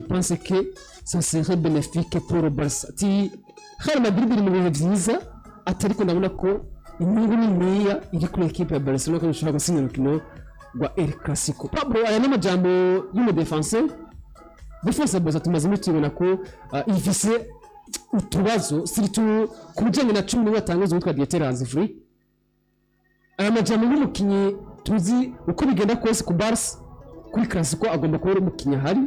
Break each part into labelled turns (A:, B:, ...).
A: pense que ça serait bénéfique pour le Barça ti Real Madrid iri mu bihe byiza atariko ndabona ko inyungu niniya iri kuri equipe ya Barcelona ko ishobora gusinya urukino rwa El Clasico. Pablo aya n'amajambo y'umudefenseur defense Barça tumaze mutibona ko ifise utubazo siritu kubijanye na 10 batangaza witwa Dieter Free. Aya majambo y'umukinyi tuzi uko bigenda kose ku Barça kuri Clasico agomba kuba umukinyi hari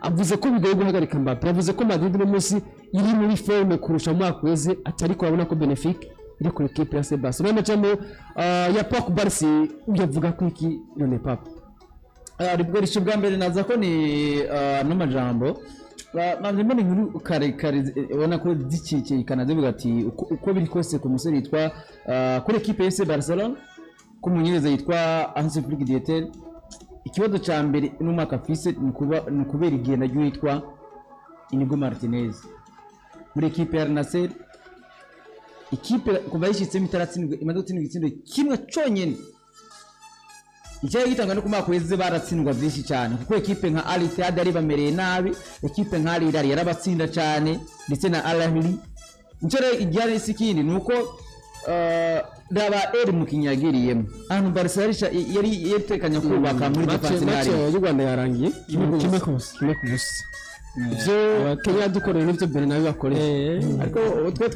A: avuze ko bigoye guhagarika Mbappe avuze ko Madrid no munsi iri muri forme kurusha mwaka weze atari ko abona ko Benfica iri kuri equipe ya Sebas no majambo ya Paco Barça uyavuga ko iki none Paco
B: ribwo risho bwa mbere naza ko ni no majambo navyo mbone nkuru kare ubona ko dikike Canada bivuga ati uko biri kose ku musore yitwa kuri equipe ya Barcelona ku munyereza yitwa Hansi Flick Dieter. Ikibazo ca mbere n'umwaka afise ni kubera igenda ryitwa Inigo Martinez muri equipe ya Al-Nassr. Ikipe kuva yishitse mitaratsindwe imaze gutsindwa igitsindo kimwe conyene. Icyo gitanga no kumaka kweze baratsindwa byinshi cyane kuko equipe nka Al Ittihad ari bamereye nabi, equipe nka Al Hilal yarabatsinda cyane ndetse na Al Ahly. Ncere igihari sikindi nuko daba mukinyagiriyemo ahantu Barca yari yetekanya kubaka muri defense nari
A: y'u Rwanda yarangiye kimwe kubusa ivyo Kenya dukorera n'ivyo Bernabeu bakoreye
B: ariko twe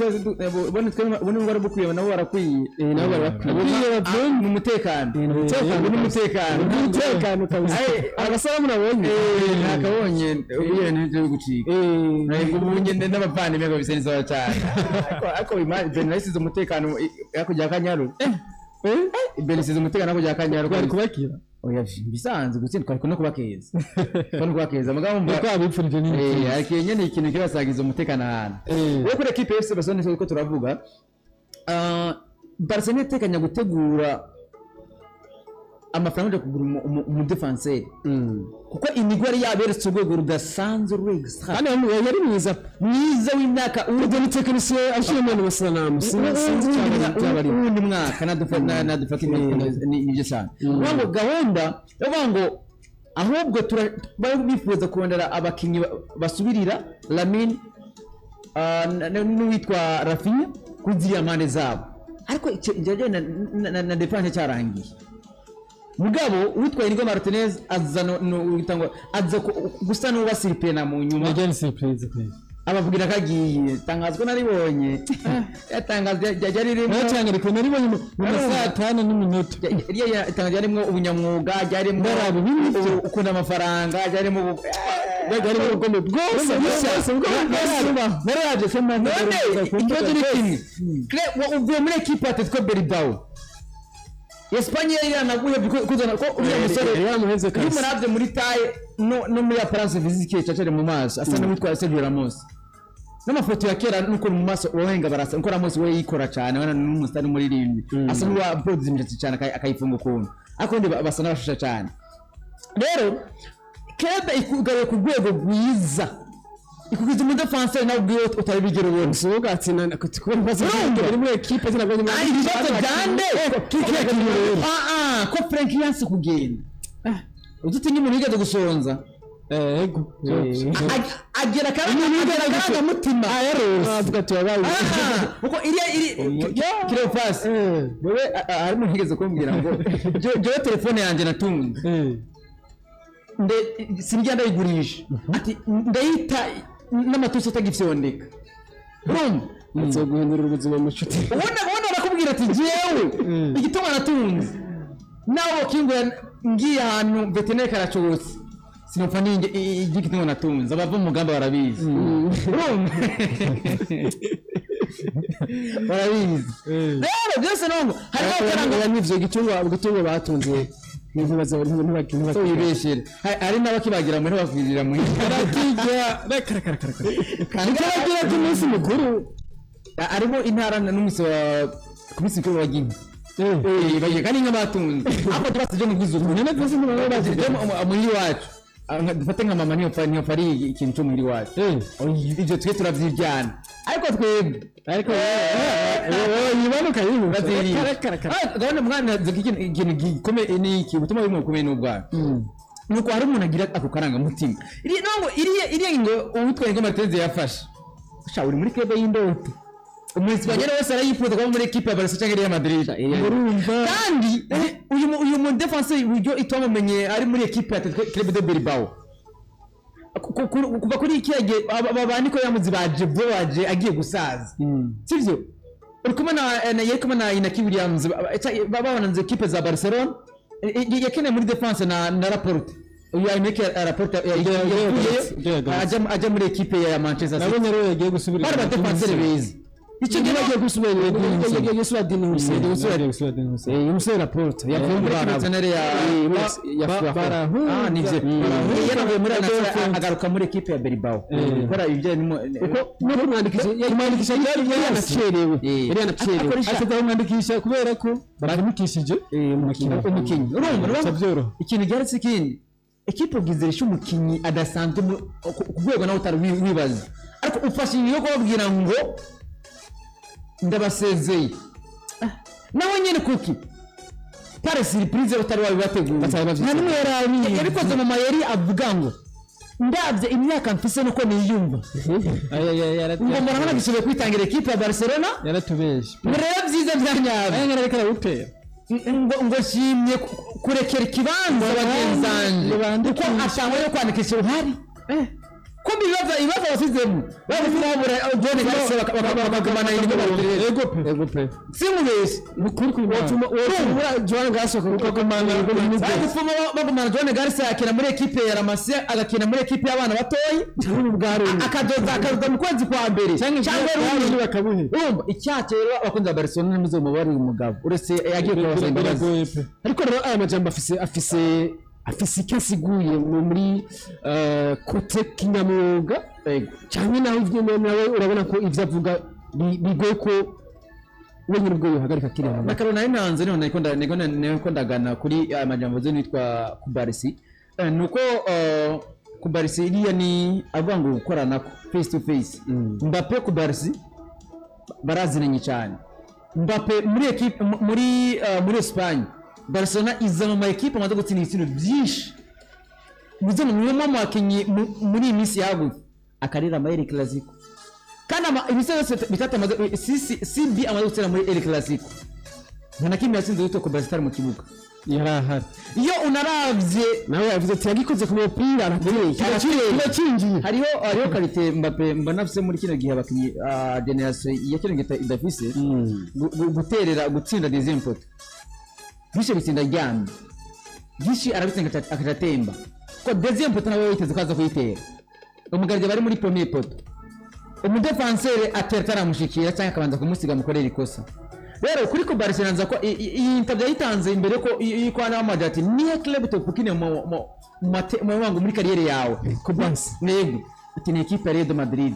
B: bari bukwiye nabo barakwiye
A: nabo barakwiye
B: mu mutekano kabisa
A: abasalamu nabonye
B: nakabonye ubiye n'ivyo gucika ntabwo ubunye n'abavandimwe ngo bise neza cyane ariko Bernabeu isize umutekano yakujya Kanyaru Bernabeu isize umutekano yakujya Kanyaru
A: bari kubakira
B: oya bisanzwe gutsindwa ariko no kubakeza amagambo
A: ko abipfurije nini
B: akenye ni ikintu kibasagiza umutekano ahantu we kuri equipe FC Barcelona ko turavuga Barcelona itekanya gutegura amafaranga yo kugura umu defenseur kuko Inigo yari yaberetse urwego rudasanzwe rw'extra
A: kandi yari mwiza
B: w'imyaka
A: urwo mutekinisiye ashimye mu masanamu sinzi cyabari
B: undi mwaka nadufata n'ibyo cyane ngo gahunda yo ngo ahubwo bifuza kubondera abakinyi basubirira Lamine n'uwitwa Rafinha kuziriya mane zabo ariko icyo na defense cyarangiye mugabo witwa Inigo Martinez aza gusa n'ubasiripena mu nyuma
A: again surprise please
B: abavugira kagiye tangazwa naribonye yatangazwa yari rimwe
A: cyangwa naribonye mu masaha 5 n'iminota
B: iriya tangazwa yarimwe ubunyamwuga yarimwe ukunda amafaranga yarimwe
A: ubugome bwose
B: naraje sema none ikibazo ni kimwe uvuye muri equipe ya Atletico Bilbao Espanye yanaguye kuzana ko uriya musore
A: yamuheze
B: kandi muravye muri taye no muri France visike cyacere mu maso asa n'uwitwa Sergio Ramos n'amafoto ya kera nuko mu maso wohenga barasa nuko Ramos we yikora cyane wana n'umusitari muri rimwe asa n'uwa bodies imitsi cyane akayifunga ukuntu akonde basa n'abashusha cyane rero kebe ikugaruye ku rwego rwiza ikugize mu defense na ubwiye utari bigero wone
A: suga atsina kutikora bazo muri muri equipe zina bwo
B: ari bibazo gande ko Frank yanse kugenda udutinye umuntu yigeze gusonza
A: ego
B: agera karanga mutima
A: avuga ati wabaye
B: uko iri kire pass wewe arimo yigeze kumbwira ngo je telefone yanjye natunze sinjya ndayigurisha ati ndayita n'amatusi atagifyondeka
A: nzo guhindura ubuzima mu nshuti
B: ubona bakubwira ati jewe igituma natunze nawo kingura ngiye ahantu veterinary karacobotse sinopfa ninge igituma natunze abava mu mugamba barabizi barabizi rero byose nongo harimo karanga
A: n'ivyo gitungo batunze nibaza
B: ibeshere ari n'abakibagira muri bakwirira muri
A: barakijya kandi bagira ku munsi mukuru
B: arimo intara n'umisi wa ku munsi mukuru wa Gini bagiye kandi nk'abatunze aho tubasije mu bwizuku
A: none twese
B: baje muri wacu dufate nka mama niyo fari ikintu cyo muri wacu ibyo twe turavyibyana ariko twebwe
A: ariko yibanuka yibuka
B: gahunda mwana ikintu gikomeye ni iki butuma bimwe kumenya n'ubwana nuko hari umuntu agira ako karanga mutima iriya ngo uwitwaye ngo Martinez yafashe sha uri muri club y'indoto umunyesipanyeri wese arayifuza kuba muri equipe ya Barca cyangwa Real Madrid kandi uyu mu defense uburyo itamumenye ari muri equipe ya Club de Bilbao kuva kuri ikiyage babani ko yamuzi baje agiye gusaza sivyo uri kumwe na Inaki Williams babananze equipe za Barcelona yakene muri defense na Laporte uyu Inaki Laporte ajya muri equipe ya Manchester City
A: nabonye rero yagiye gusubira
B: bari defenseur beza icyo gihe bagiye gusubira
A: gusubira Dini Hussein umusore Laporte yavuye muri nationale ya
B: Barahu nivyo yaravuye muri nationale agaruka muri equipe ya Bilbao gukora ibyo uko kumwandikisha yari yanacerewe ashaka kumwandikisha kubera ko baramukishije umukinyi urumva ikintu cyaretse ikindi equipe ugizerisha umukinyi adasanzwe ku rwego nawe utari wibaza ariko ufashe iyo kubabwira ngo ndabasezeye nawe nyene kuki pare surprise utari wabibategura nta numwe yarabikoze mu mayeri avuga ngo ndabye imyaka mfise nuko niyumva ngo mbona gishoboye kwitangira equipe ya Barcelona
A: yaratubeshe
B: mureba byiza byanyabyo
A: ayangara reka rawutera
B: ngo shimye kurekera ikibanza bagenzanje uko ashangwa yo kwandikisha uruhari kumbi ibibazo wasizemo babura John Garcia bakagumana ego pe simubese
A: mukuri kubura John Garcia
B: bagumana John Garcia akina muri equipe ya La Masia agakina muri equipe y'abana batoyi akadoza mu kwezi kwa mbere cyangwa rundi bakabuhe urumva icyake rero abakunzi ba Barcelona nimuze mubari umugabo uretse yagiye kubaza imbabazi
A: ariko rero aya majambo afise icyo asiguye muri kote kinyamwuga cyane naho ivyo nawe urabona ko ivyo avuga bigoye ko wenyine ubwo yohagarika kiriya
B: makarona y'intanze niko ndagana kuri amajambo zo nitwa Kubarsi nuko Kubarsi iriya ni avuga ngo gukorana face to face Mbappe Kubarsi barazinanye cyane Mbappe muri equipe muri Espagne Barcelona iza mu equipe amaze gutsinda ibitsinda byinshi muze mu makinyi muri imisi yaguye akarira ama El Clasico kana ibisese bitatu amaze CB amaze gutsinda muri El Clasico nta kimwe yatsinze yuko Barcelona mu kibuga
A: yarahari
B: iyo unaravye
A: nawe yavuze ati yagikoze ku mupira
B: arakingiye hariho karite Mbappe mbanafise muri kino gihe abakinyi generation ya kino gita idafise guterera gutsinda des imports Gishe bitsinda ryamye Gishe arabitsinda akatemba ko deuxième poto nawe yiteze kaza kuyitera umugarije bari muri premier poto umudefenseur atertara mushikira cyangwa akabanza kumusiga mukorera ikosa rero kuri ko Barcelona nza ko iyi interview yitanze imbere ko yikwana amajati niye club topukine mu wangu muri carrière yawe
A: ko basi
B: nego ati ni equipe ya Real Madrid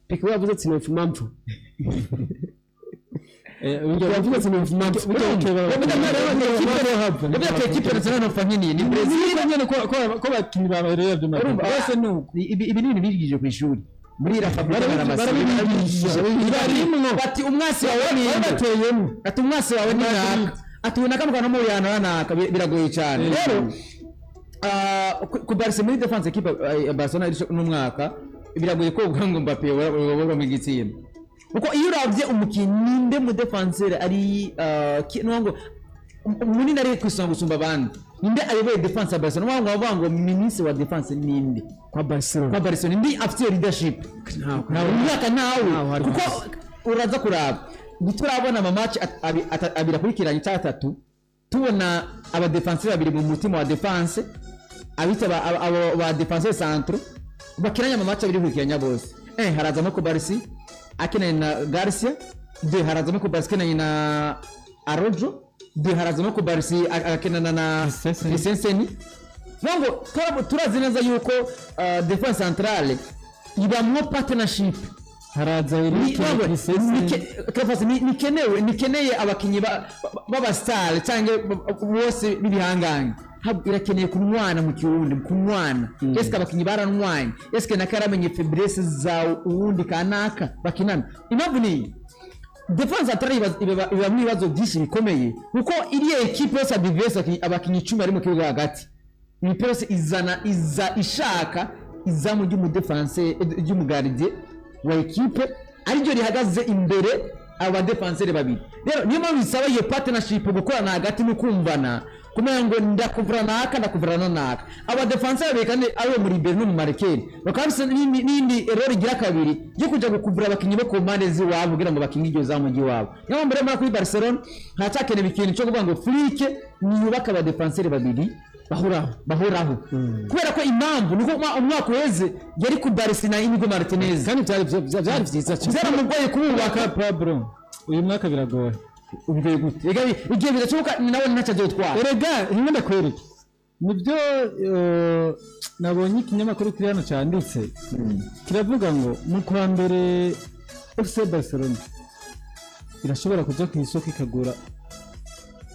A: piko yavuze ati no fumamfu
B: yavuze ati no fumamfu equipe nationale famille ni Brazil
A: nyene ko bakinyi ba Real de Madrid bose nuko
B: ibi ni bigije ku ishuri muri Rafael bati umwasi wawe ni bateyemo ati umwasi wawe ni naka atubona kamugana mu yana naka biragoye cyane rero ku Barca muri defense equipe ya Barcelona n'umwaka biragoye ko ubwango Mbappe wabura mu gitsinda uko iyo uravye umukinyi nde mu defenseur ari nongo munini ari kwisanga gusumba abandi ninde ayoboye defense ya Barcelona wango ministre wa defense ninde
A: kwa Barcelona
B: ndi afite leadership nawe umwaka nawe kuko uraza kuraba niturabona ama match abira kurikiranye cyatatu tubona aba defenseur babiri mu mutima wa defense abita ba defenseur centre bakiranya ama match abiri kurikiranya bose harazamo ko Barca akeneye na Garcia de harazamo ko Barca akeneye na Araujo de harazamo ko Barca akenana na Senseni nongo turazi neza yuko defense centrale ibamwo partnership
A: haraza
B: nikeneye abakinyi baba star cyangwa bose bibihanganye irakeneye kumwana mu kirundi kumwana eske abakinyi baranwanye eske nakaramenye faiblesse za uwundi kanaka bakinana impamvu ni defense centrale iba mwibazo byinshi bikomeye kuko iriye equipe yose adverse abakinyi 10 ari mu kibuga hagati imipira yose iza ishaka izamu ry'umudefense ry'umugardien wa equipe ariryo rihagaze imbere aba defenseur babiri rero niyo mpamvu bisaba iyo partnership gukorana hagati no kumvana kumenya ngo ndakuvurana naka aba defenseur bekane abe muri imbere no mu marekeri bakabisa n'indi error igira kabiri yo kuja gukuvura abakinyi bo ku mpande ziwabo kugira ngo bakinge iryo zamu ry'iwabo niyo mbere muri kuri Barcelona ntacyakene bikintu cyo kuvuga ngo Flick niyubaka aba defenseur babiri bahuraho kubera ko impamvu nuko umwaka weze yari ku Barcelona Inigo Martinez
A: kandi byari byiza cyane
B: byaramugoye kubaka
C: Pablo uyu mwaka biragoye
B: ubwiye gute igihe bidacuka nawe ntacyo azotwara
C: erega himwe ndakwereka nibyo nabonye ikinyamakuru kiri hano cyanditse kiravuga ngo mu kwa mbere FC Barcelona irashobora kuja ku isoko ikagura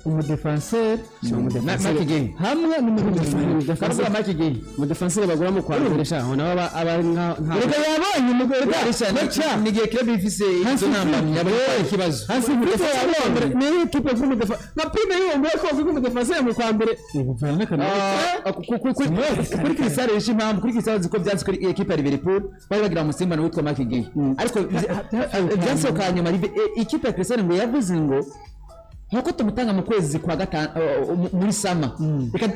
C: umudefenseur hamwe
B: n'umudefenseur
A: umudefenseur bagura mu kwa mbere shaho nabo abari nka
B: rega yabonye umugore nigiye club ifise izo namba nyabare ikibazo
A: hasi umudefenseur ni equipe y'umudefenseur na prime yo mbere ko umudefenseur mu kwa mbere
B: kuri Cristiano yishi impamvu kuri Cristiano ziko byanze kuri equipe ya Liverpool bari bagira umusimba no witwa Mark Gay ariko byanse kanyuma equipe ya Cristiano ngo yavuze ngo nkuko tumutanga mu kwezi kwa gatanu muri sama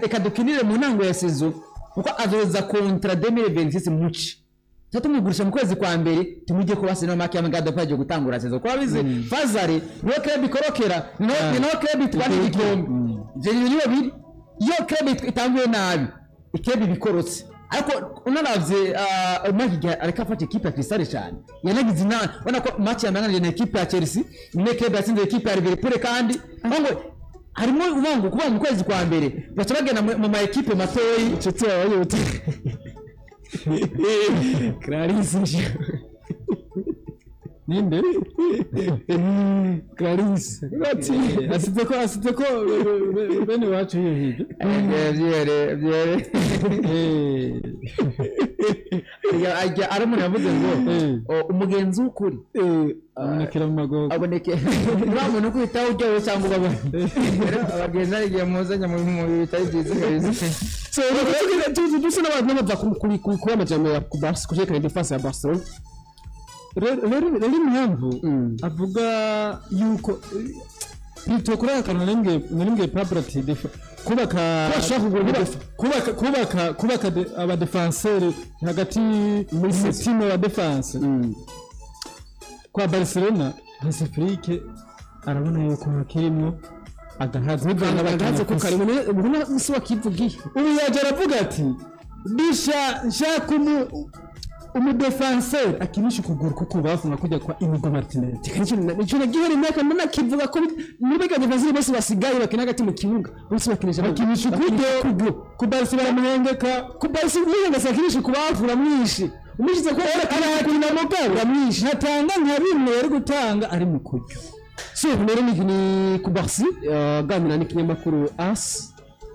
B: reka dukinire mu ntango ya sezo kuko azoza kontra 2026 muci tatumugurisha mu kwezi kwa mbere tumujye ko base no make y'amagado paje gutangura sezo kwa bize Fazare niyo club ikorokera niyo club twani igikombe je niyo biri yo club itanguye nabi ikebe bikorotse ariko unaravye Magiga areka fata equipe ya Crystal cyane yanagize inana ubona ko match yamangana na equipe ya Chelsea ne club yatsinze equipe ya Liverpool kandi ngo harimo ubango kuba mu kwezi kwa mbere baca bagenda mu ma equipe matoyi
A: inshuti yawe uti Clarisse
C: ninde
A: Clarisse
C: ati asite ko bene wacu hiyo hiyo
B: byere ajya aramu yavuze ngo umugenzi ukuri
C: abonekera mu magogo
B: aboneke uramubona ko itaho ujyaho cyangwa ubabona abagenzi arigiye muzanya mu bitari byiza kabisa
A: so tuzi n'abantu bava kuri kuba amajambo ya Barca kujeka defense ya Barcelona
C: rero impamvu avuga yuko bitokora akantu nembwe property kubaka aba defenseur hagati muri team wa defense kwa Barcelona hasi Flick arabona yuko hakirimo
A: agahaze ko kari ubona musi wakivugiye
C: ubu yajya aravuga ati bisha nshaka umudefenseur akinisha ukuguru kuko bafunga kujya kwa Inigo Martinez
A: icyo nagihera imyaka mbona kivuga ko nubega defenseur bose basigaye bakina hagati mu kibuga bose bakinisha
C: ukuguru ku Barcelona muhengeka
A: ku Barcelona sakinisha kubavura mwishi umushize ko
C: arakina mugabo mwishi hatanga nka bimwe yari gutanga ari mu kujyo
A: so rero ni ku Barca ganira n'ikinyamakuru AS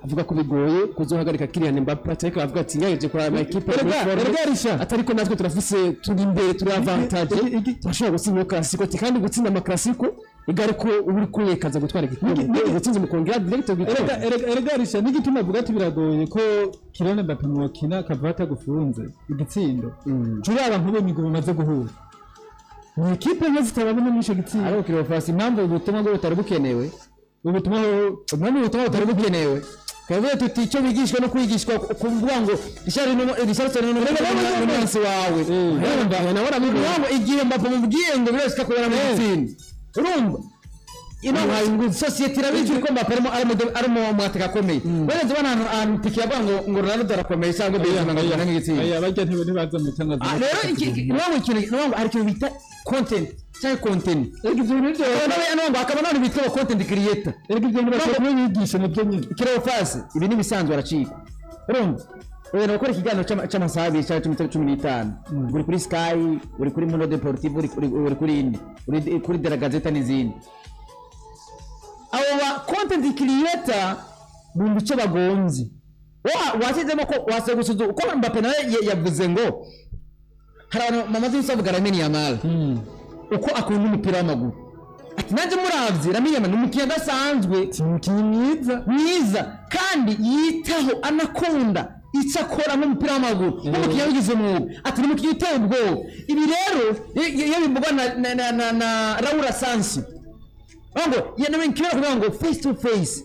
A: avuga ko bigoye kuzohagarika Kylian Mbappé ariko avuga ati ngaje kuri aba equipe atariko natwe turafise turi imbere turi avantage turashobora gutsinda classico kandi gutsinda ama classico igare ko uri kuyekaza gutwara igikombe gutsinda mu kongera direct
C: erega risha n'igituma avuga ati biragoye ko Kylian Mbappé mu wakina kavata gufunze igitsindo turaba nk'ubu migubo maze guhura ni equipe nyazi tababona n'isho gitsindo
B: ariko kirofasi impamvu ubutumwa bwo butari bukenewe
C: ubutumwa
B: butari bukenewe kavuye tuti icyo bigishwa no kwigishwa kuvuga ngo ishari no n'umunsi wawe urumva nabora mu ngo igihe Mbappé mubwiye ngo birese kakubera mu gitsinda urumva ino society irabizi ko Mbappé ari mu mwataka akomeye wese bana ahantu piki yavuga ngo Ronaldo arakomeye cyangwa Benzema ngo yana n'igitsinda
C: aya bajya ntibaza mu tangazo
B: rero ikintu ari cyo bita content cyangwa content
C: ibyo bintu
B: ngo akaba none bitwa content creator
C: ibyo bintu bashobora kubigisha nabyo nyine
B: kireo fase ibi nibisanzwe aracika urumva rero ukora ikiganiro cy'amasaha 15 uri kuri Sky uri kuri Mundo Deportivo uri kuri indi uri kuri De La Gazzetta n'izindi aba content creator bumva icyo bagonze washyizemo ko wasegusuzu uko Mbappé nawe yavuze ngo hari abantu mamaze gusavuga Lamine Yamal uko akunda umupira w'amaguru ati nanjye muravye Lamine Yamal ni umukinnyi adasanzwe,
C: umukinnyi
B: mwiza kandi yitaho anakunda icyo akora nk'umupira w'amaguru nk'umukinnyi wabigize umwuga, ati ni umukinnyi uteye ubwoba. Ibi rero iyo bivugwa na Raul Sansi ngo yanamenyekana kuvuga ngo face to face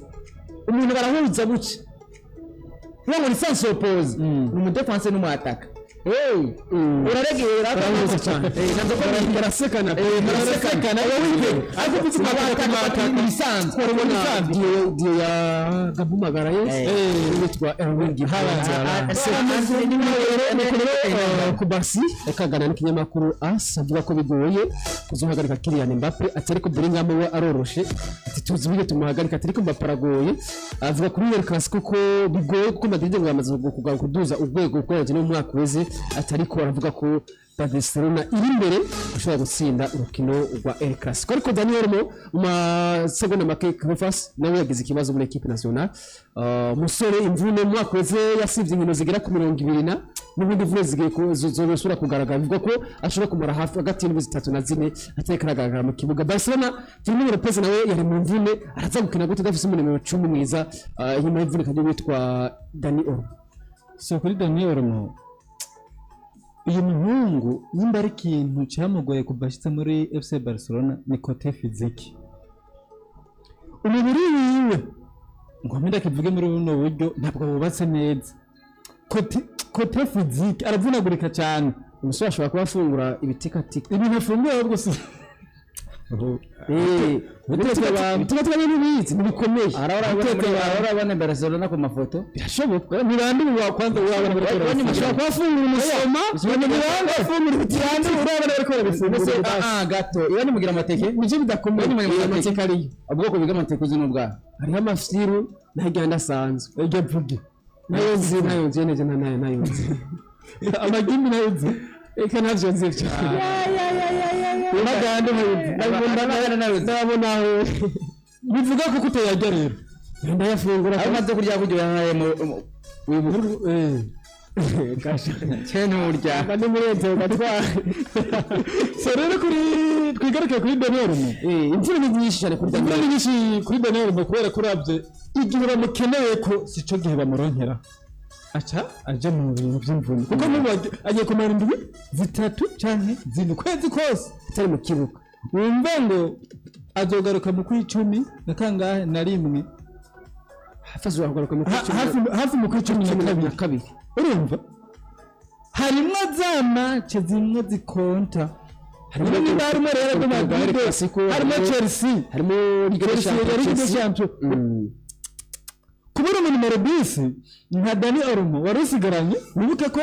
B: umuntu barahuza buke ngo ni sans oppose ni umudefense n'umwataka. Uraregera
A: urahuza cyane
B: nabwo ko
A: barasekana
B: ariko bituma bataka ibisanzwe
A: urabona dio ya Gabumagaraye witwa Erwin ku Barca ekagana n'ikinyamakuru AS avuga ko bigoye kuzohagarika Kylian Mbappe, ati ariko Bellingham we aroroshe, ati tuzi bige tumuhagarika, ati ariko Mbappe aragoye. Avuga kuri El Clasico ko bigoye kuko Madrid ngo yamaze kuduza urwego rw'abakinnyi mu mwaka weze, ati ariko aravuga ko Barcelona iri imbere ushobora gutsinda urukino rwa El Clasico. Ariko Daniel Mo segonda make Kofas nawe yagize ikibazo muri equipe nationale. Musore imvune mu mwaka weze yasivye inkino zigera ku 20 n'ubundi vuba zigiye zobesura kugaragara, bivuga ko ashobora kumara hafi hagati y'indwi 3 na 4 atekaragaragara mu kibuga. Barcelona Fermin Lopez nawe yari mu mvune, araza gukina gute dafise umunebwe 10 mwiza inyuma y'imvune kandi witwa Dani Olmo.
C: So kuri Dani Olmo uyu muhungu nimba ari ikintu cyamugoye kubashitsa muri FC Barcelona ni kote physique, umubiri wiwe ngo mpenda kivuge muri buno buryo ntabwo bubatse neza. Kote physique aravunagurika cyane,
A: umusore ashobora kuba afungura ibitikatika
C: ibintu afunguye ahubwo si
A: tugatwara n'ibiti nibikomeye.
B: arabona Barcelona ku mafoto
A: birashoboka ntibandi wa kwanza wabona bari ashobora kuba afungura umusoma ntibandi afungura ibitiyandi urabona bari ko bifungura
B: gato iyo ni mugira amateke
A: nije bidakomeye mugira amateke ari
B: ubwoko biga amateke uzino bwa
A: hariho amafiru n'agenda asanzwe
C: ejya vuge
A: nayo nzi neze nayo nzi
C: amagimbi nayo nzi
A: eka navyo nzi
C: uragande ndabona bivuga ko kutayajya rero
A: ndayafungura
B: amaze kurya kugira naye
A: kasha
B: cyane urya
A: kandi murente ugatwara
C: so rero kuri twigaruke kuri Daniel Olmo
A: imvura ni nyinshi cyane kuri
C: Daniel Olmo nyinshi kuri Daniel Olmo kubera kurabye igihe bamukeneye ko sico gihe bamuronkera acha aje mu bintu by'imvune kuko n'ubu agiye kumara indwi 3 canke 4 kwezi kose
A: atari mu kibuga.
C: wumva ngo azogaruka mu kwicumi na kangahe na rimwe
A: hafazo agaruka mu kwicumi
C: hafi mu kwicumi na kabiri urumva harimo zama zimwe zikonta harimo n'indarimo rero do Madrid harimo Chelsea
A: harimo
C: Ligue Champions kubura mu numero 10 nka Dani Olmo warusigaranye wibuke ko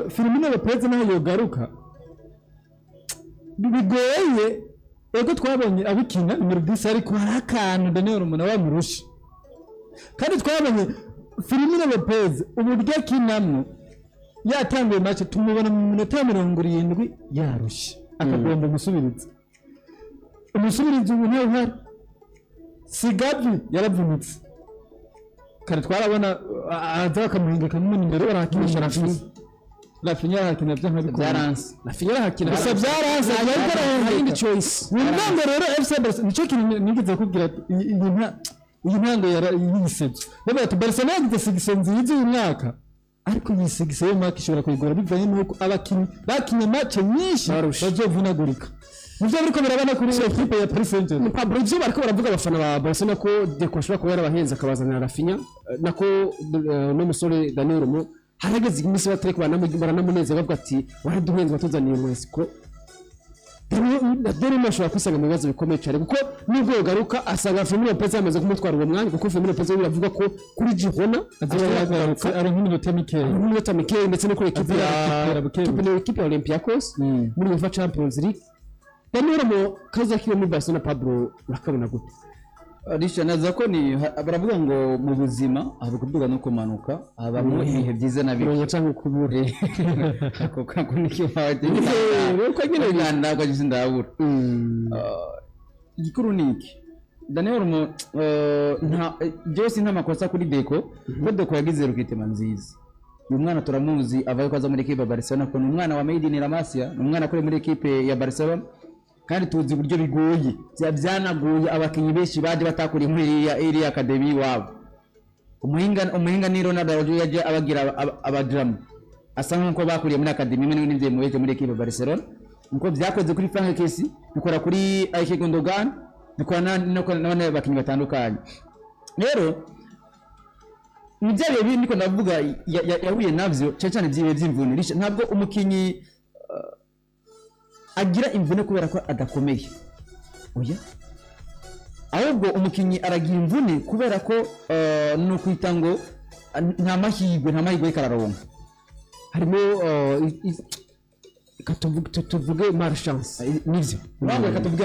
C: Firmino Lopez naho yogaruka bigoye ego twabonye abikina numero 10 ariko harakantu Dani Olmo nawe amurusha kandi twabonye Firmino Lopez uburyo kinamwe yatanguye match tumubona mu minota 70 yarusha akagomba umusubiriza ubu ntawe uhari. Sigavi yaravunitse kare twarabona aza akamuhingika mu nimero arakinisha Rafinha hakina byo nkabi
B: byaranse
A: Rafinha hakina
C: gusa byaranse ariko arahindi choice wumva rero FC Barcelona nico kintu nigeze kubwira iyi ntango yisebye baba ati Barcelona yagize sigise nziza uyu mwaka ariko yisigise yo mwaka ishobora kuyigora bivanye nuko abakinyi bakinye match nyinshi bazovunagurika nivyo biriko birabana kuri equipe ya Paris Saint-Germain.
A: Pablo ivyo bariko baravuga abafana ba Barcelona ko Deco ashobora kuba yarabahenze akabazanira Rafinha nako no musore Daniel Olmo harageze iminsi batariko baranamuneze bavuga ati waraduhenze batuzaniye Mexico. Daniel ashobora kwisanga mu bibazo bikomeye cyane kuko nubwo garuka asanga Firmino Lopez amaze kumutwara uwo mwanya kuko Firmino Lopez biravuga ko kuri Girona
C: azagaruka ari nk'iminota mikeya
A: ndetse no kuri equipe ya Olympiacos muri UEFA Champions League. Daniel Olmo kaza kiyo muri Barcelona Pablo urakabona gute?
B: Risha naza ko ni baravuga ngo mu buzima aba kuduga no kumanuka abamo ibihe byiza na bibi
A: uronye cyangwa kubure
B: ako kako nikyo hawate
A: uko nyine
B: nganda ko gisinda abura igikuru niki Daniel Olmo nta byose nta makosa kuri Deco ko Deco yagize rukitima nziza uyu mwana turamuzi avaye kwaza muri equipe ya Barcelona ko umwana wa Made in La Masia umwana kuri muri equipe ya Barcelona kandi tuzi uburyo bigoye byanagoye abakinnyi benshi baje batakuriye muri iriya academy wabo umuhinga ni Ronald Araujo yaje abagira abadrama asa nkuko bakuriye muri academy imwe n'ibindi mubeje muri equipe Barcelona nkuko byakoze kuri Frank Kessié bikora kuri Ilkay Gundogan bikora n'abandi bakinnyi batandukanye rero nibyaye bibi niko ndavuga yahuye navyo cyane byibe by'imvune ntabwo umukinnyi agira imvune kubera ko adakomeye oya ahubwo umukinnyi aragira imvune kubera ko no kwita ngo nta mahirwe kararonka
A: harimo tuvuge malchance nivyo
B: ntabwo katuvuge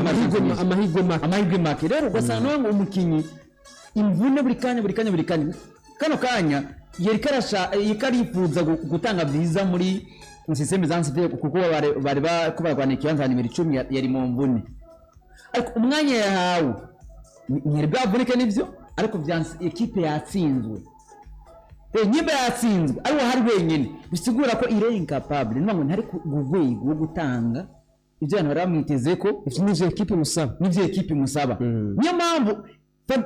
B: amahirwe make rero ugasanga ngo umukinnyi imvune buri kanya kano kanya yari karifuza gutanga visa muri systeme zansive kuko bari barwana ikibanza nimero 10 yari mu mvune ariko umwanya yahawe ntiyari bwavunike nivyo ariko byanse equipe yatsinzwe nyimba yatsinzwe ariwo hari wenyine bisigura ko ire incapable ntabwo ntari kugwego gutanga ibyo abantu baramwiteze ko
A: n'ivyo equipe musaba
B: niyo mpamvu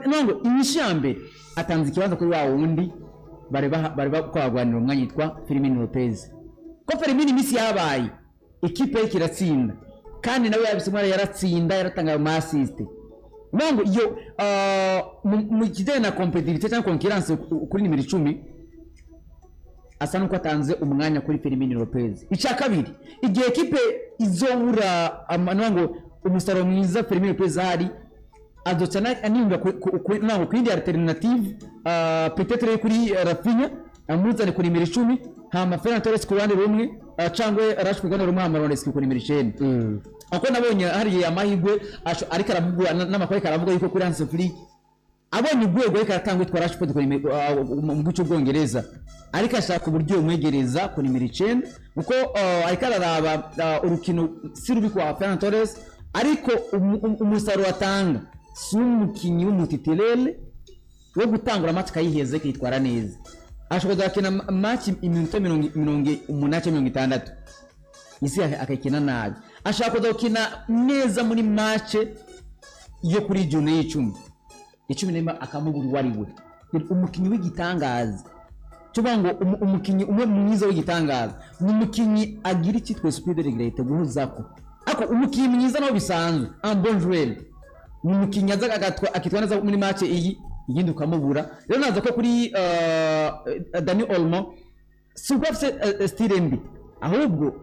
B: ntabwo inyishambe atanze ikibanza kuri wa wundi bari kwagwanira umwanya yitwa Firmino Lopez ko Firmino imisi yabaye equipe ye kiratsinda kandi nawe yabisimara yaratsinda yaratanga ama assist ntabwo iyo mu kijyanye na competitivité cyangwa concurrence kuri nimero 10 asa nuko atanze umwanya kuri Firmino Lopez icya kabiri igihe equipe izobura ngo umusaruro mwiza Firmino Lopez hari adocana aninga ntabwo kwindi alternative peut-être kuri Rafinha amuzane kuri nimero 10 hama Ferran Torres ku ruhande rumwe cyangwa Rashford ku ruhande rumwe kuri nimero 9 ako nabonye hari amahirwe ariko aravugwa n'amakuru karavuga yuko kuri Hansi Flick abonye urwego ariko aratangwa itwa Rashford mu gice Bwongereza ariko ashaka uburyo umwegereza kuri nimero 9 uko ariko araraba urukino sirubi kwa Ferran Torres ariko umusaruro atanga sumukinyi w'umutitelele wo gutangura match kayiheze kitwara neza ashobora gukina match iminota 80 isi akakina nabi ashaka gukina neza muri match yo kuri june y'icumi nema akamuburi wariwe umukinyi w'igitangaza cyo ngo umukinyi umwe mwiza w'igitangaza ni umukinyi agira ikitwe speed regulate guhuzako ako umukinyi mwiza no bisanzwe un bon joueur ni umukinyi azaga akitwa neza muri match iyi igindi ukamubura rero naza ko kuri Dani Olmo subafse Stirembi ahubwo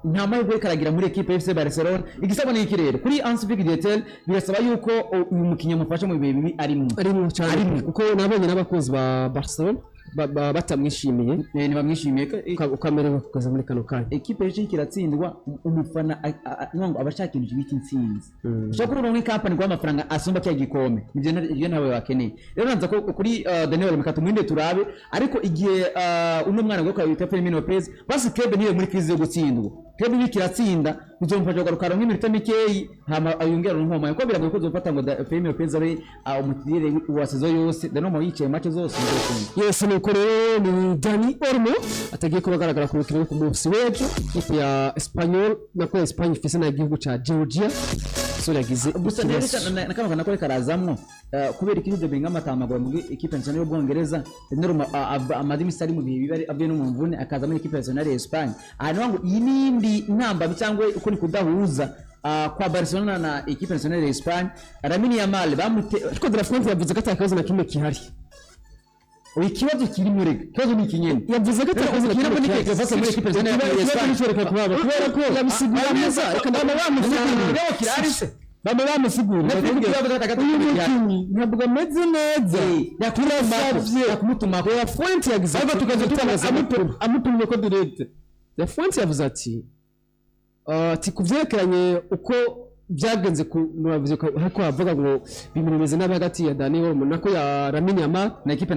B: nta mahirwe karagira muri equipe FC Barcelona igisabo ni iki rero kuri Hansi Flick Dietel birasaba yuko uyu mukinyi amufasha mu bihe bibi arimo cyane
A: kuko nabonye n'abakozi ba Barcelona batamwishimiye
B: ntibamwishimiye
A: ukamererwa kukaza muri kano kanya
B: equipe yacu kiratsindwa umufana ngo abashaka ikintu kibiki intsinzi ushaka kurura muri company kwa amafaranga asumba cya gikombe ibyo nawe bakeneye rero nanza ko kuri Daniel Makatumwinde turabe ariko igihe uno mwana ngo kwita Firmino Lopez basi Kebe niwe muri krize yo gutsindwa Kebe bikiratsinda bizomfasha kugaruka nk'iminota mikeyi hama ayongera n'inkomanya ko biragoye ko zofata ngo Firmino Lopez abe umutirire wa saison yose Danomo yicaye match zose
A: yose nuko rero ni Dani Olmo atagiye kubagaragara ku mukino ku munsi w'ejo ikipe ya Espanyol nako Espagne ifise na igihugu ca Georgia so yagize
B: gusa nakama kanakore karazamwo kubera ikintu de benga matamagwa mu ikipe nationale y'Ubwongereza Donnarumma amadimi sari mu bihe bibari avuye no mu mvune akaza muri ikipe nationale ya Espagne hano ngo inindi ntamba cyangwa uko ni kudahuza kwa Barcelona na ikipe nationale ya Espagne Lamine Yamal bamute
A: ariko de la France yavuze ko atakaza na kimwe kihari
B: ikibazo kiri muri kibazo ni kinyene
A: yavuze ko atakaza na kimwe kihari
B: fasa muri ikipe nationale ya Espagne
A: kubera ko yabisigura neza reka baba bamusigura ntabwo ameze neza
B: yakumutuma
A: ko ya Fuente yagize
B: ariko tukaza tutangaza
A: amutumye ko direct ya Fuente yavuze ati kuvyerekeranye uko byagenze muravuze ko hako havuga ngo bimeze nabi hagati ya Dani Olmo nako ya Lamine Yamal
B: na equipe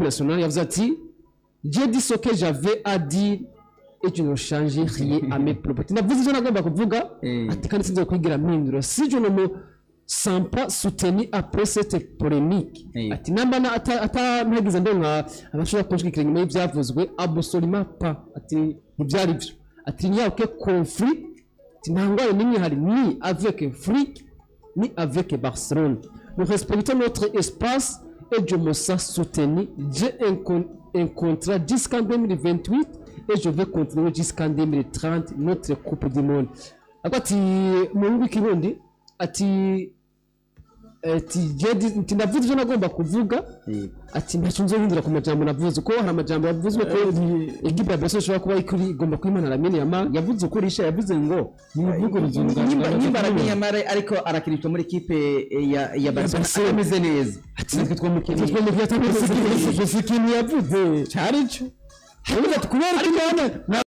B: nationale
A: yavuze ati j'ai dit ce que j'avais à dire et tu ne changes rien à mes propos navuze icyo nagomba kuvuga ati kandi sinzo kwigira mpindura si je ne me sens pas soutenu après cette polémique ati nambana ata ntagize ndonka abashobora kunshikira nyuma y'ibyavuzwe absolument pas ati ntibyari byo ati nyauke conflit ntangwaye nimwe hari ni avec Frick ni avec Barcelone. Nous respectons notre espace et je me sens soutenu. J'ai un contrat jusqu'en 2028 et je vais continuer jusqu'en 2030 notre Coupe du Monde. Ati mu Kirundi ati ati ndavuze ivyo nagomba kuvuga ati ntacyo nzohindura ku majambo navuze ko hari amajambo yavuzwe ko equipe ya Barcelona ishobora kuba igomba kwimana Lamine Yamal
B: yavuze ukuri isha yavuze ngo
C: nivugo ruzunga
B: nimba Lamine Yamal ariko arakiritwa muri equipe ya Barcelona ameze neza
A: natwe twamukiriye twamukiriye atamuze ikintu yavuze cyari cyo kubera ko